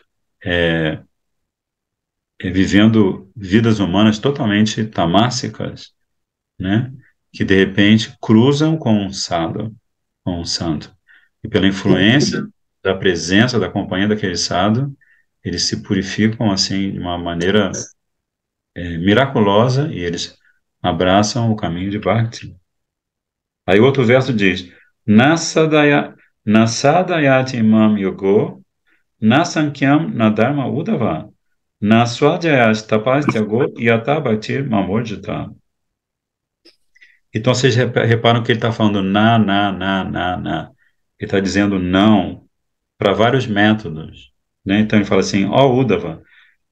vivendo vidas humanas totalmente tamássicas, né? Que de repente cruzam com um sadhu, com um santo. E pela influência da presença, da companhia daquele sadhu, eles se purificam assim de uma maneira miraculosa e eles abraçam o caminho de Bhakti. Aí outro verso diz: Nasadayati mam yogo, nasankyam nadharma udava, naswadhyayas tapastyago yatabhaktir mamorjita. Então vocês reparam que ele está falando na. Ele está dizendo não para vários métodos. Né? Então ele fala assim, ó Uddhava,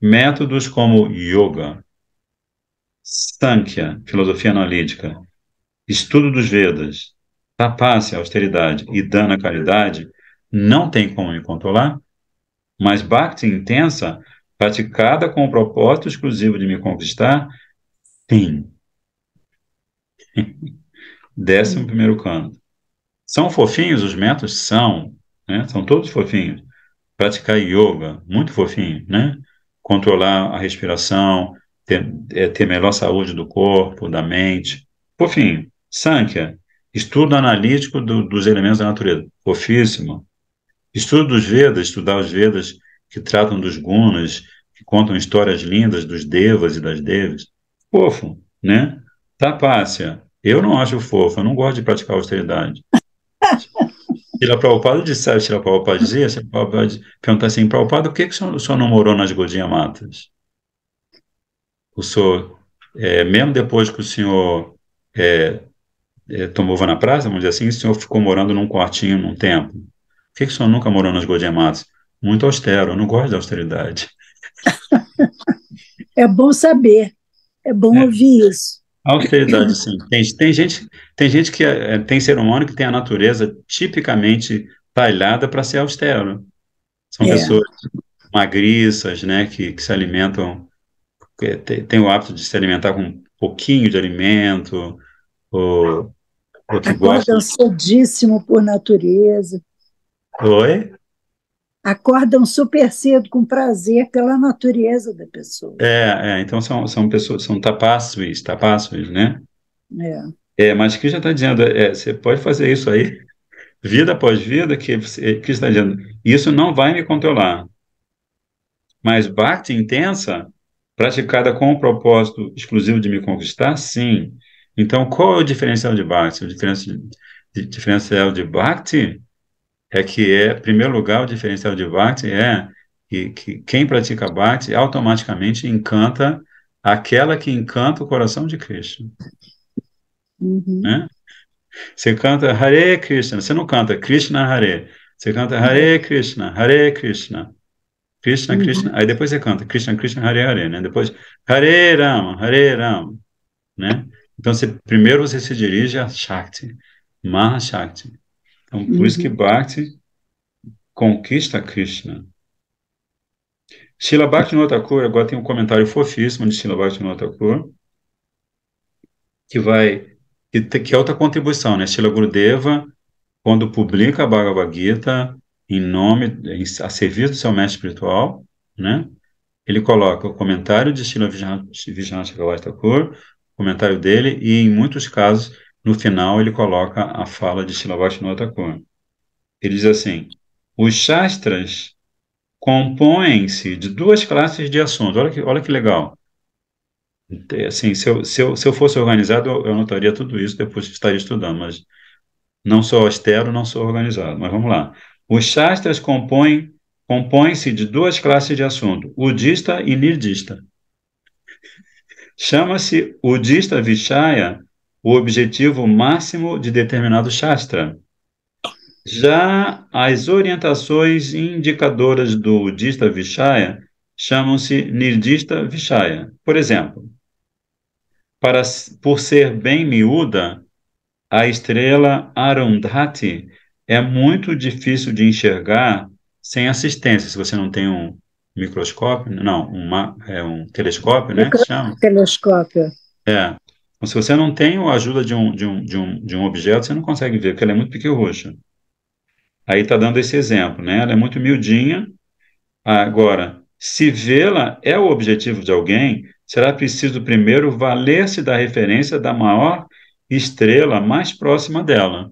métodos como yoga, Sankhya, filosofia analítica, estudo dos Vedas, tapasya, austeridade e dana, caridade, não tem como me controlar, mas bhakti intensa, praticada com o propósito exclusivo de me conquistar, sim. 11º canto. São fofinhos os métodos? São, né? São todos fofinhos. Praticar yoga, muito fofinho, né? Controlar a respiração, ter melhor saúde do corpo, da mente. Fofinho. Sankhya, estudo analítico dos elementos da natureza. Fofíssimo. Estudo dos Vedas, estudar os Vedas que tratam dos gunas, que contam histórias lindas dos devas e das devas. Fofo, né? Tapasya. Eu não acho fofo, eu não gosto de praticar austeridade. Shila Prabhupada disse, Shila Prabhupada dizia, Shila Prabhupada pergunta assim, Prabhupada, por que que o senhor não morou nas Godinha Matas? O senhor, mesmo depois que o senhor tomou na praça, vamos dizer assim, o senhor ficou morando num quartinho, num templo. Por que que o senhor nunca morou nas Godinha Matas? Muito austero, eu não gosto da austeridade. É bom saber, é bom ouvir isso. Austeridade, sim. Tem gente que tem ser humano que tem a natureza tipicamente talhada para ser austero. São É. pessoas magriças, né, que se alimentam tem o hábito de se alimentar com um pouquinho de alimento, ou que gosta. Acordam cedíssimo por natureza, Oi? acordam super cedo com prazer pela natureza da pessoa. Então são pessoas, são tapassuis, né? É. Mas que já está dizendo, você pode fazer isso aí, vida após vida, que está dizendo, isso não vai me controlar. Mas bhakti intensa, praticada com o propósito exclusivo de me conquistar, sim. Então, qual é o diferencial de bhakti? Diferencial de bhakti em primeiro lugar, o diferencial de Bhakti é que quem pratica Bhakti automaticamente encanta aquela que encanta o coração de Krishna, Uhum. né? Você canta Hare Krishna, você não canta Krishna Hare, você canta Hare Krishna, Hare Krishna, Krishna Krishna, Uhum. aí depois você canta Krishna Krishna Hare Hare, né? Depois Hare Rama, né? Então primeiro você se dirige a Shakti, Mahashakti. Então por isso que Uhum. Bhakti conquista Krishna. Srila Bhaktivinoda Thakur, agora tem um comentário fofíssimo de Srila Bhaktivinoda Thakur, que é outra contribuição, né? Srila Gurudeva, quando publica a Bhagavad Gita a serviço do seu mestre espiritual, né? Ele coloca o comentário de Srila Vishwanath Chakravarti Thakur, o comentário dele, e em muitos casos, no final, ele coloca a fala de Srila Bhaktivinoda Thakur. Ele diz assim: os Shastras compõem-se de duas classes de assuntos. Olha que legal. Assim, se eu fosse organizado, eu anotaria tudo isso, depois estaria estudando, mas não sou austero, não sou organizado. Mas vamos lá. Os Shastras compõem-se de duas classes de assunto, udista e nirdista. Chama-se udista Vishaya o objetivo máximo de determinado Shastra. Já as orientações indicadoras do udista Vishaya chamam-se nirdista Vishaya. Por exemplo, por ser bem miúda, a estrela Arundhati é muito difícil de enxergar sem assistência. Se você não tem um microscópio, não, um telescópio, né, que se chama? Telescópio. É. Então, se você não tem a ajuda de um objeto, você não consegue ver, porque ela é muito pequena. Aí está dando esse exemplo, né? Ela é muito miudinha. Agora, se vê-la é o objetivo de alguém, será preciso primeiro valer-se da referência da maior estrela mais próxima dela.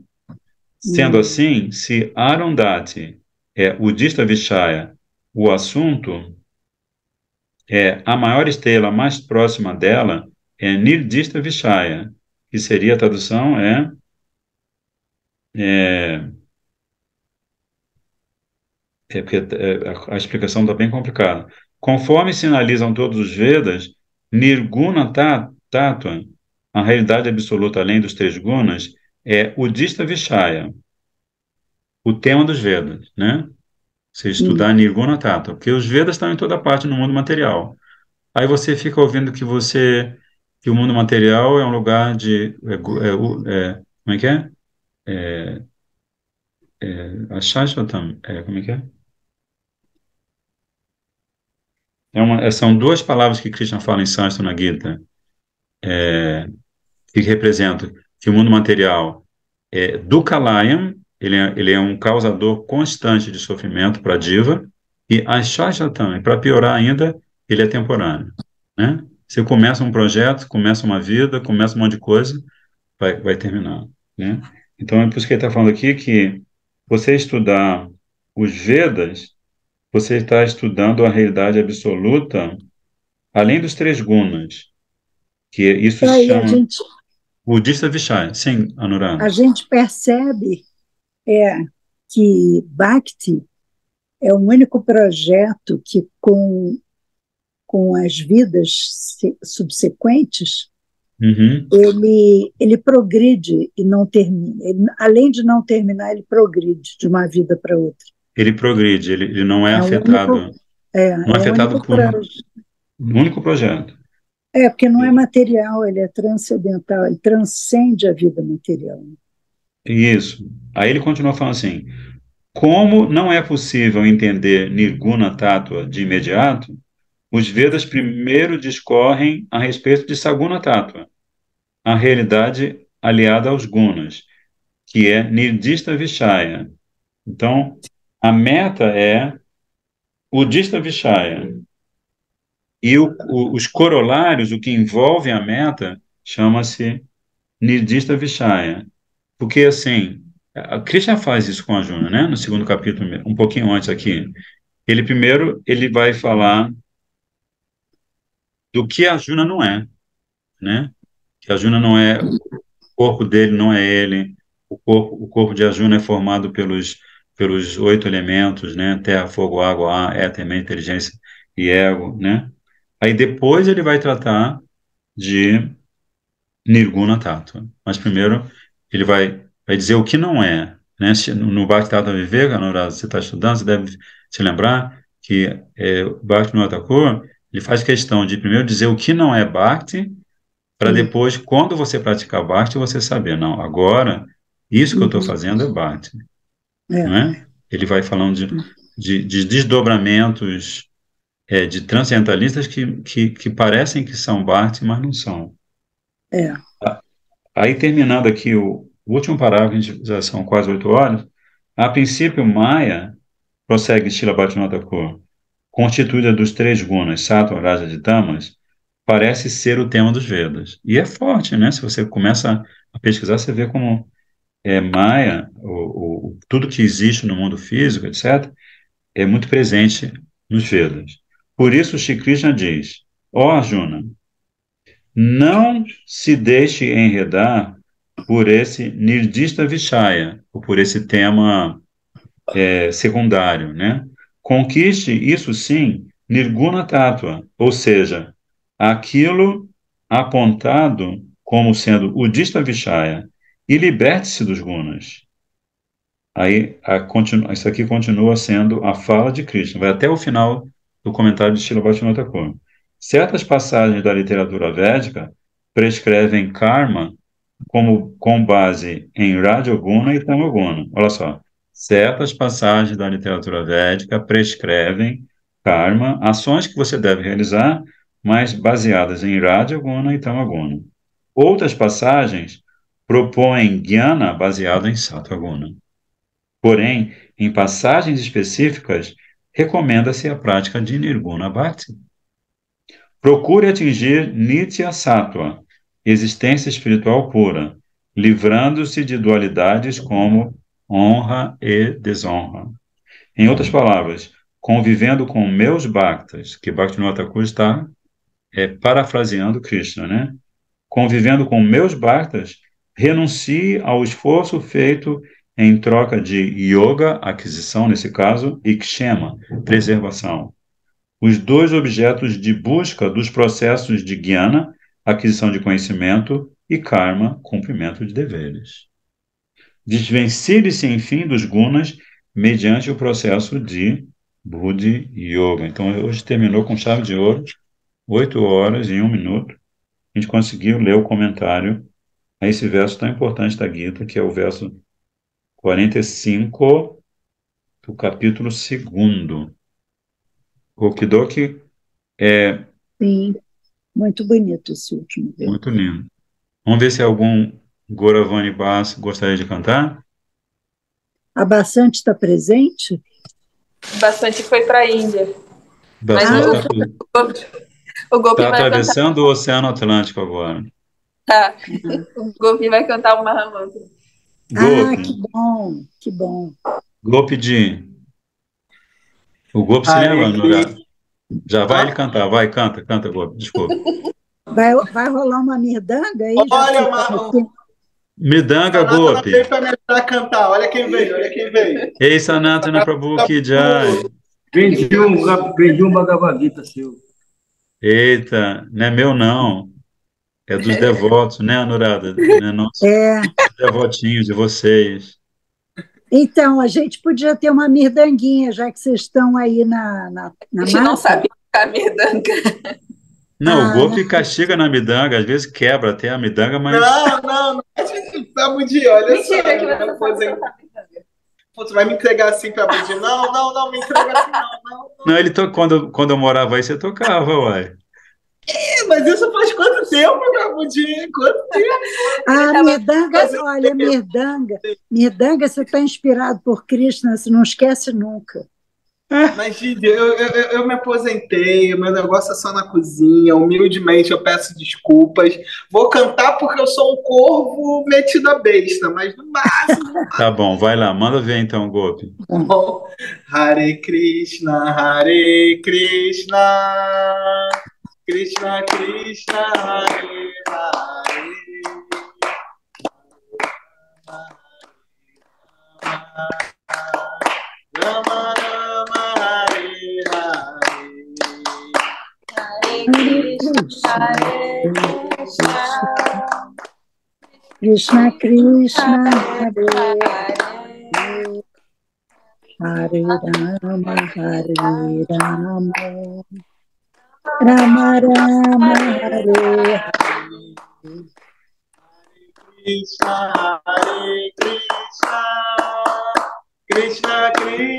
Sendo assim, se Arundhati é Udista Vishaya, o assunto é a maior estrela mais próxima dela é Nirdista Vishaya, que seria a tradução é porque a explicação está bem complicada. Conforme sinalizam todos os Vedas, Nirguna Tattva, a realidade absoluta além dos três gunas, é Udista Vishaya, o tema dos Vedas, né? Você estudar Nirguna Tattva, porque os Vedas estão em toda parte no mundo material. Aí você fica ouvindo que o mundo material é um lugar de como é que é? Ashashvatam, como é que é? São duas palavras que Krishna fala em Sânscrito na Gita, que representam que o mundo material é Dukhalayam, ele é um causador constante de sofrimento para a diva, e Ashashvatam, para piorar ainda, ele é temporâneo, né? Você começa um projeto, começa uma vida, começa um monte de coisa, vai terminar, né? Então é por isso que ele está falando aqui que você estudar os Vedas, você está estudando a realidade absoluta, além dos três gunas, que isso se Aí chama Budista Vishaya. Sim, Anuradha. a gente percebe que Bhakti é o único projeto que, com as vidas subsequentes, ele progride e não termina. Além de não terminar, ele progride de uma vida para outra. Ele progride, ele não é afetado. Não é afetado por um único projeto. Porque não é material, ele é transcendental, ele transcende a vida material. Isso. Aí ele continua falando assim: como não é possível entender Nirguna Tattva de imediato, os Vedas primeiro discorrem a respeito de Saguna Tattva, a realidade aliada aos gunas, que é Nirdista Vishaya. Então, a meta é Udista Vishaya. E os corolários, o que envolve a meta, chama-se Nirdista Vishaya. Porque, assim, a Krishna faz isso com a Arjuna, né? No segundo capítulo, um pouquinho antes aqui. Ele vai falar do que a Arjuna não é, né? Que a Arjuna não é, o corpo dele não é ele, o corpo de Arjuna é formado pelos 8 elementos, né? Terra, fogo, água, ar, éter, mente, inteligência e ego, né? Aí depois ele vai tratar de Nirguna Tattva. Mas primeiro ele vai dizer o que não é, né? No Bhakti-tatra Vivekananda, você está estudando, você deve se lembrar que o Bhakti-vinod Thakur, ele faz questão de primeiro dizer o que não é Bhakti, para depois, quando você praticar Bhakti, você saber, não, agora, isso que eu estou fazendo é Bhakti, não é? Ele vai falando de desdobramentos de transcendentalistas que parecem que são Bhakti, mas não são. É. Aí, terminando aqui o último parágrafo, já são quase 8 horas, a princípio, Maya, prossegue Srila Bhaktivinoda Thakur, constituída dos três gunas, Sattva, Rajas e Tamas, parece ser o tema dos Vedas. E é forte, né? Se você começa a pesquisar, você vê como Maya, tudo que existe no mundo físico, etc., é muito presente nos Vedas. Por isso, Shri Krishna diz, ó Arjuna, não se deixe enredar por esse Nirdista Vishaya, ou por esse tema secundário, né? Conquiste, isso sim, Nirguna Tattva, ou seja, aquilo apontado como sendo o Dista Vishaya, e liberte-se dos gunas. Aí, isso aqui continua sendo a fala de Krishna, vai até o final do comentário de Srila Bhaktivinoda Thakur. Certas passagens da literatura védica prescrevem karma como com base em Rajoguna e Tamoguna. Olha só, certas passagens da literatura védica prescrevem karma, ações que você deve realizar, mas baseadas em Rajoguna e Tamoguna. Outras passagens propõem jnana baseado em Sattva-guna. Porém, em passagens específicas, recomenda-se a prática de Nirguna Bhakti. Procure atingir Nitya Sattva, existência espiritual pura, livrando-se de dualidades como honra e desonra. Em outras palavras, convivendo com meus bhaktas, que Bhaktivinoda Thakur está parafraseando Krishna, né? Convivendo com meus bhaktas, renuncie ao esforço feito em troca de yoga, aquisição nesse caso, e kshema, preservação. Os dois objetos de busca dos processos de jnana, aquisição de conhecimento, e karma, cumprimento de deveres. Desvencilhe-se, enfim, dos gunas mediante o processo de Buddhi Yoga. Então, hoje terminou com chave de ouro, 8 horas e 1 minuto. A gente conseguiu ler o comentário a esse verso tão importante da Gita, que é o verso 45 do capítulo 2º. Okidoki é Sim, muito bonito esse último verso. muito lindo. Vamos ver se algum Gauravani Bass gostaria de cantar? A Bastante está presente? Bastante foi para a Índia. Mas o Gopi tá vai atravessando cantar... o Oceano Atlântico agora. Tá. O Gopi vai cantar uma Mahamantra. Ah, que bom, que bom. Gopi de... O Gopi se lembra, Nora? Já vai ele cantar, vai, canta, Gopi, desculpa. Vai rolar uma mirdanga aí? Olha, Midanga, Gopi. Veio para me ajudar a cantar. Olha quem veio, olha quem veio. Ei, Sanatana Prabhu Ki Jai. Vendi um Bhagavad Gita seu. Eita, não é meu não. É dos devotos, né, Anurada? Não é nosso. Devotinhos de vocês. Então, a gente podia ter uma mirdanguinha, já que vocês estão aí na A gente não sabe tocar mirdanga. Não, o Gopi castiga na midanga, às vezes quebra até a midanga, mas... Não. Pra Budi, olha Mentira, só. que você sabe tocar mirdanga. Pô, tu vai me entregar assim pra Budi? Não, me entrega assim, não. Não, ele quando eu morava aí, você tocava, uai. Mas isso faz quanto tempo, pra Budi? Quanto tempo? Mirdanga, olha, mirdanga, você está inspirado por Krishna, você não esquece nunca. Mas, Gide, eu me aposentei, meu negócio é só na cozinha, humildemente eu peço desculpas. Vou cantar porque eu sou um corvo metido a besta, mas no máximo... Tá bom, vai lá, manda ver então, Gopi. Bom, Hare Krishna, Krishna Krishna, Hare Hare, Rama Rama, Hare Hare, Hare Krishna Krishna, Hare Rama, Hare Rama, Rama Rama, Hare Hare. Krishna, Hare Krishna, Krishna Krishna,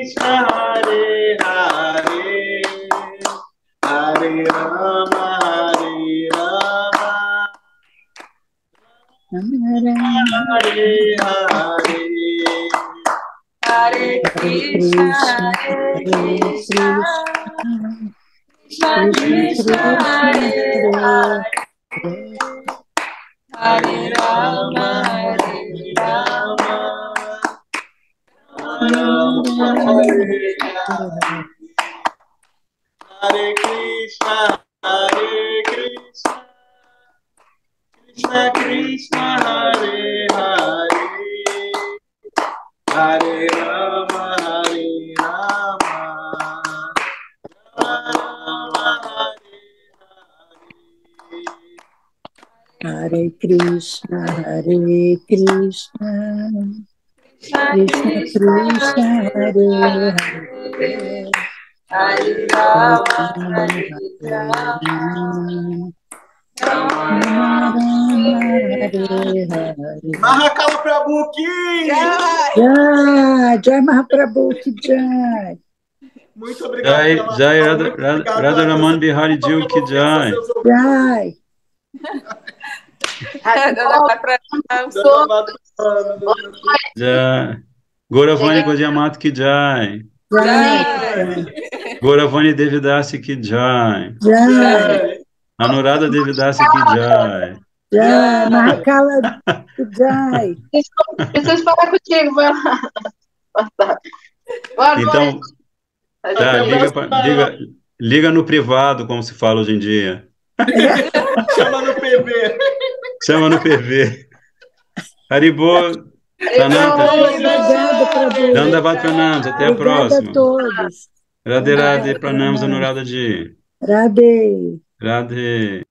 Krishna, Hare Krishna, Krishna Krishna, Hare Hare, Hare Rama, Hare Rama, Rama Hare Hare. Hare Krishna, Krishna Krishna, Hare Hare, Hare Rama, Hare Rama, Rama Hare Hare. Hare Krishna, Krishna Krishna, Hare Hare, Hare Rama, Hare Rama, Rama Hare Hare. Mahakala Prabhu Ki! Jai Mahaprabhu Ki Jai. Muito obrigado Jai, pela Jai aula, Radha, muito obrigado. Radharaman Bihari Ji Ki Jai. Jai. Jai. Gauravani Gaudiamat Ki Jai. Jai. Gauravani Devidasi Ki Jai. Jai. Anurada Devidasi Ki Jai. Jai. Mahakala Ki Jai. Preciso falar contigo, vai lá. Boa Então, noite. tá, liga no privado, como se fala hoje em dia. Chama no PV. Chama no PV. Haribo. Obrigada, Prabhu. Dandavat Pranams, até a Obrigada próxima. a todos. Radhe Radhe Pranams Anurada Ji. Radhe. Radhe.